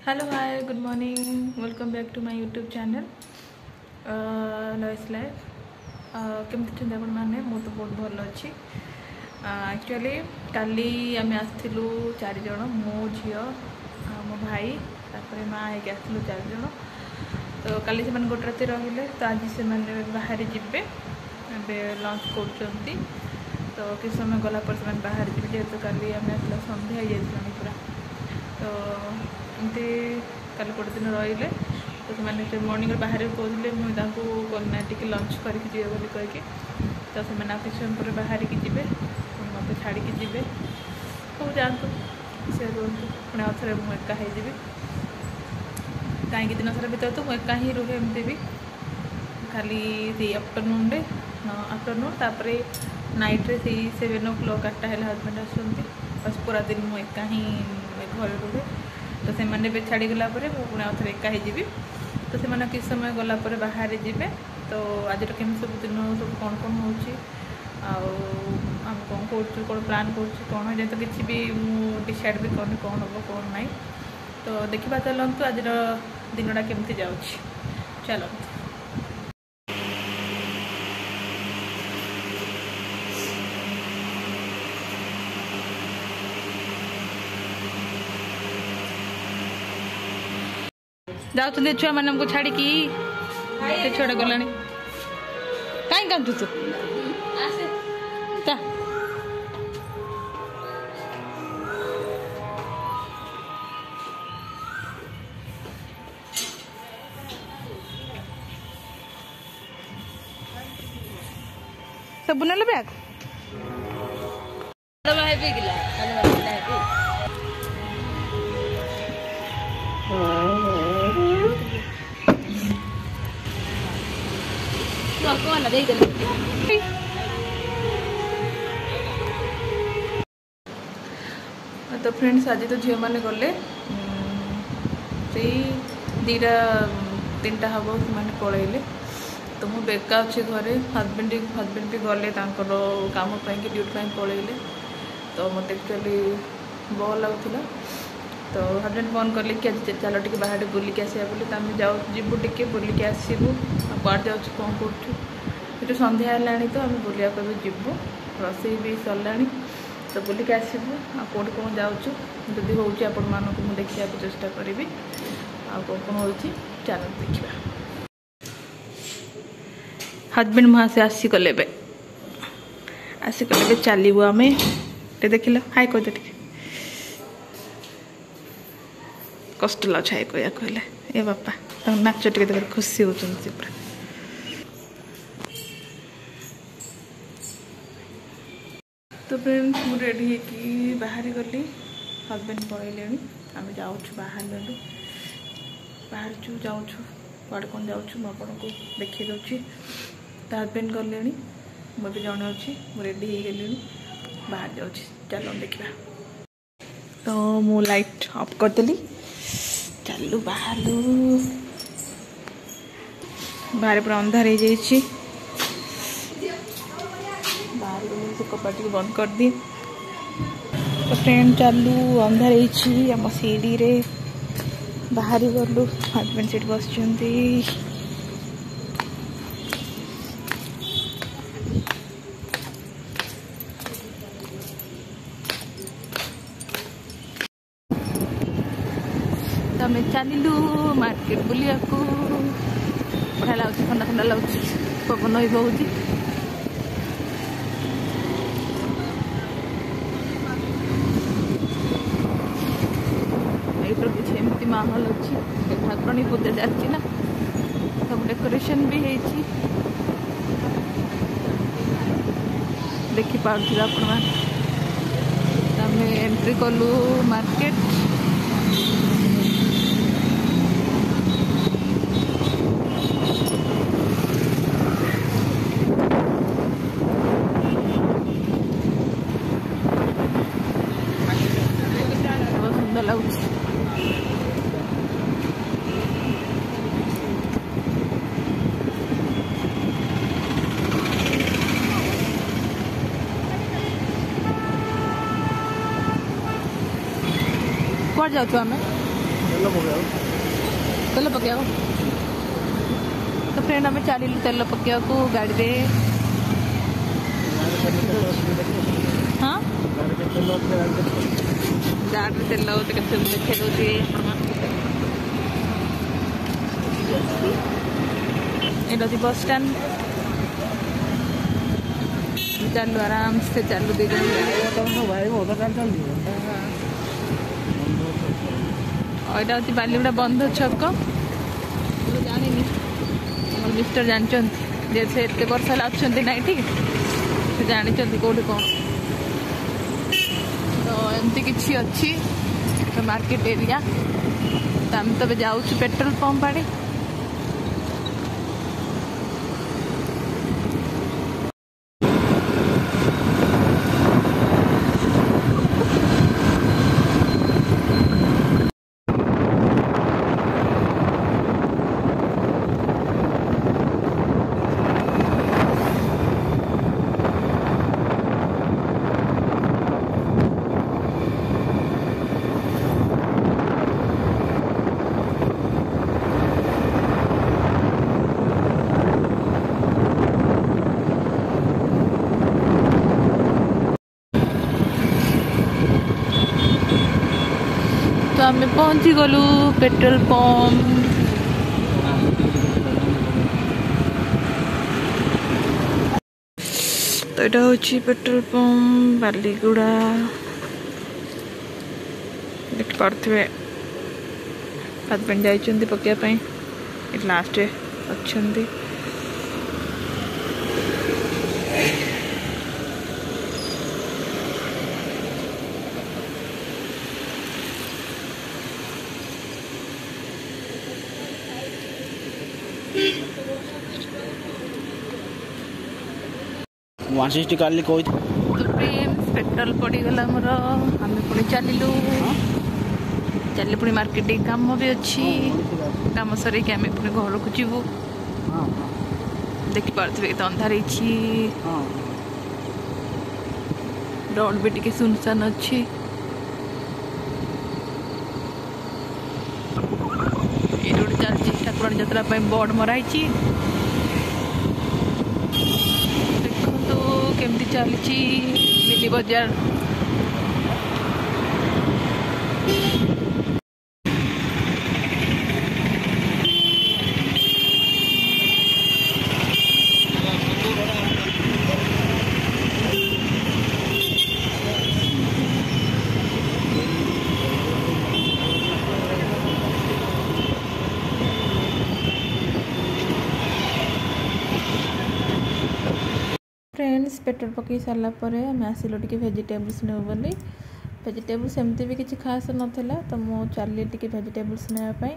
Hello hi good morning welcome back to my YouTube channel लॉयस life केमती आप मैंने मु तो बहुत भल अच्छी एक्चुअली काली आम आसलु 4 जन मो झी मो भाई तापर माँ है आसलु 4 जन तो काली से गोटे राति रहिले तो आज से बाहर जी लंच कर तो किस समय गला पर से बाहर जी जेहतु काली आम आसला सन्ध्या हो पूरा तो एमती कल गोटे दिन रही तो से मॉर्निंग बाहर कहते मुझे टी लंच करके कहीकि तो से किस समय पर बाहर की जी मत छाड़ी जी सब जातु से रुहतु पुणे आउे मुझे एका हो कहीं दिन सारा भर तो मुझे एका ही रुहे एमती भी खाली से आफ्टरनून तापर नाइट रे से 7 o'clock 8टा है हजबैंड आसुँच बस पूरा दिन मुझे एका ही घर रुहे तो से मैंने छाड़ीगला पुणे आउे एका हो तो से किस समय गला बाहर जी तो आज केमी सब दिन सब कौन कौन हो कौन कर कौन प्लां कर जेहतु किसी भी डिसाइड भी करनी कौन हम कौन ना तो देखा चलतु आज दिनटा केमती जाऊँ चलतु जाऊँ छुआ मान को छाड़ी छुआ गला कहीं कांदु तू सब ना बैग तो फ्रेंड्स आज तो झील मैंने गले से 2टा 3टा हम से पलैले तो मुझे बेका अच्छे घरे हजबैंड भी गले काम कि ड्यूटी पलैले तो मत एक्चुअली बोर लगुला तो हजबैंड फोन कले कि आज चल टे बाहर बुलिक आसा बोली तो आम जीवु टे बुलिक आसबू कौड़ जाऊँ कौन कर सन्ध्या है तो आम बुलिया भी जीवु रोसई भी सरला तो बुलिक आसबू कौट कौन जाऊँ जदि हो मुझे देखा चेष्टा करी कौन कौन हो चल देखा हजबैंड मुझे से आसिकले चलू आम देख लो हाय कहते टे कष्ट लाच हाय कह कहले ए बापा नाच टे देख खुशी होती पूरा तो फ्रेंड्स मुझे रेडी होगी बाहर गली हजबैंड पलैले आम जाऊँ बाहर जाऊँ कौड़ कौन जाऊँ आपन को देखी दूसरी तो हजबैंड गले मुझे जन अच्छी रेडी हो गली बाहर जाऊँ चलो देखा तो मु लाइट ऑफ करदेली चलू बाहर पूरा अंधार हो जाइए बाहर से कपाट बंद कर दी तो फ्रेंड चलू अंधार आम सीढ़ी रे बाहर गलु हजबैंड सीट बस आम चलू मार्केट बुलिया बढ़िया लगुच ठंडा ठंडा लगुच पवन भी बहुत किसी एमती माहौल अच्छी ठाकुराणी पूजा चलती ना सब डेकोरेशन भी है देखी पार्थिव आपण एंट्री कलु मार्केट बहुत सुंदर लगुच कौन जाऊँ आम तेल पक तो फ्रेंड आम चलू तेल पकड़ा को गाड़ी रे हाँ गाड़ी तेल देखे दूसरी ये बस स्टैंड चलू आराम से चलू दी यहाँ बालीगुड़ा बंध छक जानी मिस्टर जानते से एत वर्ष अच्छा ना ये जानते कौटी कौन तो एमती किसी अच्छी तो मार्केट एरिया तो आम तब जाऊँ पेट्रोल पंप आड़े तो आम पहुँची गलु पेट्रोल पंप तो यहाँ हूँ पेट्रोल पंप बालीगुड़ा देख पारे हजबैंड जाइए पकाइपाई लास्ट अच्छा काली कोई तो फ्रेंड्स पेट्रोल पड़गला मोर आम पुणी चलू चल पुणी मार्केटिंग काम भी अच्छी काम सर आम पुणी घर को जीवु देखिपे तो अंधार रोड भी टी सुनसान अच्छी ये रोड चलती ठाकुराणी यात्रा बोर्ड मराई केमती चलती मिनी बजार फ्रेंड्स पेट्रोल पकई सारापर आम आसिलु टी भेजिटेबल्स ने बोली भेजिटेबल्स एमती भी किसी खास नाला तो मुझे चली टी भेजिटेबल्स नापी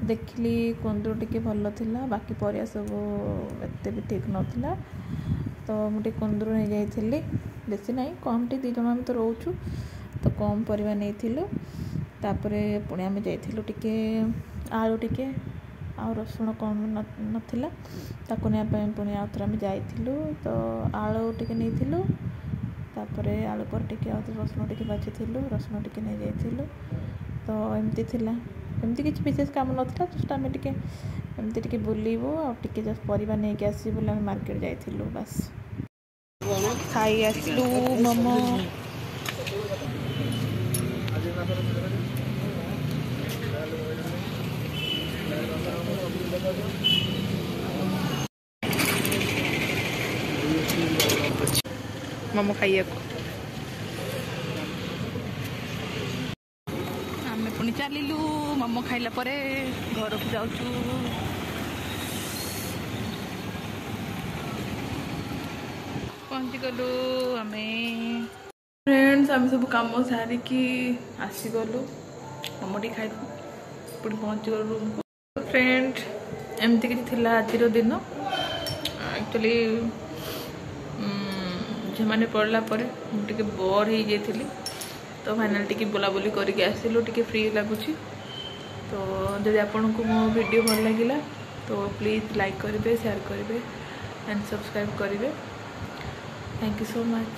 देखिली कुंदरू टी भल था बाकी परिया सब एत भी ठीक नाला तो मुझे कुंदरू नहीं जाइली बेसी ना कम टी 2 जन आम तो रोचु तो कम परिया नहीं तापर पुणी आम जाइलु टी आलू टी आ रसुण कम नाला ताकू नापी पुणी आउ थे आम जाइलु तो आलू टी नहीं तापर आलू पर टी रसुण टी बाजी रसुण टी नहीं जाइलु तो एमती थिला एमती किसी विशेष काम नाला जस्ट आम टी एमती टी बुलू आगे जस्ट परिवा नहीं कि आस मार्केट जाइलु बस खाई आसलु मोमो मोमो खाइए आम पुणी चलू मोमो खाइला परे घर को जाऊँ पहुँची गलु आम फ्रेंड्स आम सब कम सारिकी आसीगलु मोमो टी खाई पुणी पहुँची गलु फ्रेंड एमती किसी आज दिन एक्चुअली झे मैंने पढ़ला मुझे बोर हो जाइली तो फाइनाल टी बुलाबुली करके आसिलु टी फ्री लगुच तो जब आपन को मो वीडियो भल लगिला तो प्लीज़ लाइक करेंगे शेयर करेंगे एंड सब्सक्राइब करेंगे थैंक यू सो मच।